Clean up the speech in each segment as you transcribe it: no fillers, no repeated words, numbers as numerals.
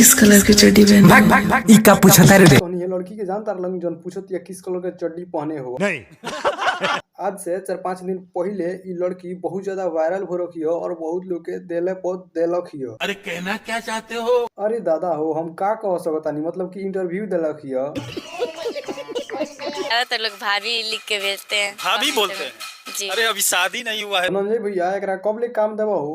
किस colour की चड्डी पहने? भाग भाग भाग ई का पूछता रे तो ये लड़की के जानता रंग जन पूछत या किस कलर के चड्डी पहने हो। नहीं आज से 4-5 दिन पहले ये लड़की बहुत ज्यादा वायरल हो रखी हो और बहुत लोग के दिले बहुत देलक हियो। अरे कहना क्या चाहते हो? अरे दादा हो हम का कह सकतानी, मतलब कि इंटरव्यू देलक हियो। तो लोग भाभी लिख के भेजते हैं, भाभी बोलते हैं जी। अरे अभी शादी नहीं हुआ है। धनंजय भैया एकरा कब ले काम देबो हो?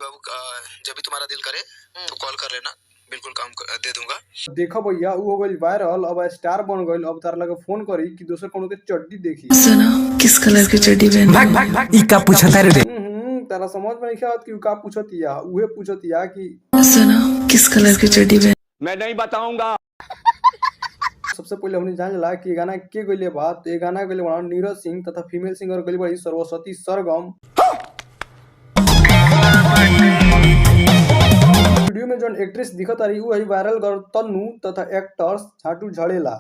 जब भी तुम्हारा दिल करे तो कॉल कर लेना, बिल्कुल काम दे दूंगा। देखो भैया वो हो गइल वायरल, अब स्टार बन गइल, अब तार लगे फोन करी कि दोसर कोनो के चड्डी देखी। सुनो किस कलर की चड्डी पहने? भाग भाग भाग ई का पूछता रे तारा समझ में नहीं आवत कि का पूछतिया, उहे पूछतिया कि सुनो किस कलर की चड्डी पहने? मैं नहीं बताऊंगा। सबसे पहले हमने जान ला कि ये गाना के गइले बा। तो ये गाना गइले बा नीरज सिंह तथा फीमेल सिंगर गइले बड़ी सरस्वती सरगम। वीडियो में जो एक्ट्रेस दिखत रही वो है वायरल गर्ल तन्नू तथा एक्टर्स झाटू झड़ेला।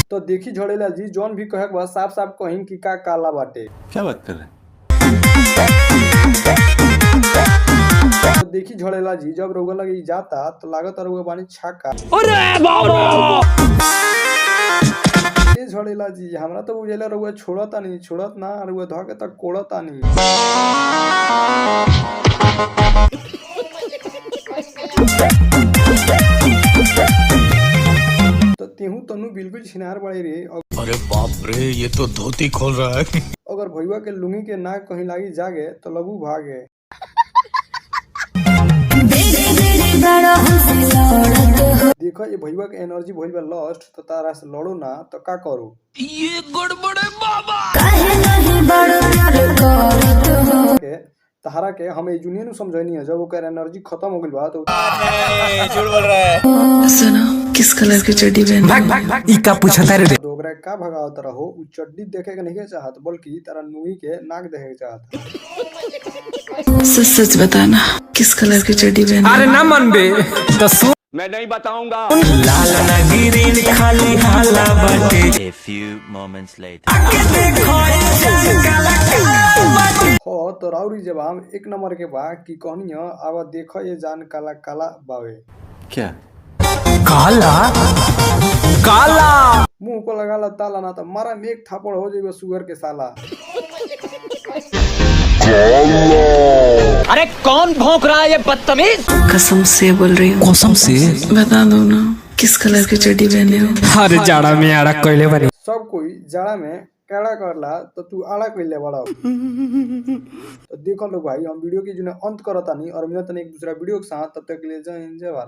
तो देखी झड़ेला जी जौन भी कहे बस साफ साफ कहीं कि का काला बाटे। क्या बात कर रहे हैं? तो देखी झड़ेला जी जब रउआ लगे जाता तो लागत रउआ बानी छाका। अरे बाबा ये झड़ेला जी हमरा तो बुझेला रउआ छोड़ता नहीं, छोड़त ना रउआ धके तक कोड़ता नहीं। तो तेहू तन्नू बिल्कुल छिनार बड़े रे। अरे बाप रे ये तो धोती खोल रहा है। अगर भैया के लुंगी के नाक कहीं लागी जागे तो लगू भागे। देखो ये भैया के एनर्जी भइल बा लॉस्ट, तो तारा से लड़ो ना तो का करू? ये गड़बड़े बाबा। के तहरा के हम यूनियन समझनी है जब ओकर एनर्जी खत्म हो गइल बा तो झूठ बोल रहा है। सुनो किस कलर की चड्डी पहने? भाग भाग भाग ई का पूछता रे डोगरा का भगावत रहो। उ चड्डी देखे के नहीं चाहत बल्कि तारा नुई के नाक देखे के चाहत। सच सच बताना किस कलर की चड्डी पहने? अरे ना मन बे तो सुन मैं नहीं बताऊंगा। लाल ना गिरीन खाली हाला बाटे। A few moments later. आके देखो ये काला काला बाटे। हो तो राउरी जवाब एक नंबर के बा कि कहनियो आवा देखो ये जान काला काला बावे। क्या काला काला मुंह को लगा ला ताला ना तो मारा में एक थापड़ हो जाइबे सुअर के साला। अरे कौन भौंक रहा है ये बदतमीज? कसम से बोल रही हूँ, कसम से बता दो ना किस कलर की चड्डी पहने हो? हर जाड़ा में आड़ा कोयले बनी। सब कोई जाड़ा में कैड़ा करला तो तू आड़ा कइले बड़ा। तो देखो लोग भाई हम वीडियो की जो अंत करता नहीं और मिलत नहीं एक दूसरा वीडियो के साथ, तब तक के लिए जय हिंद जय भारत।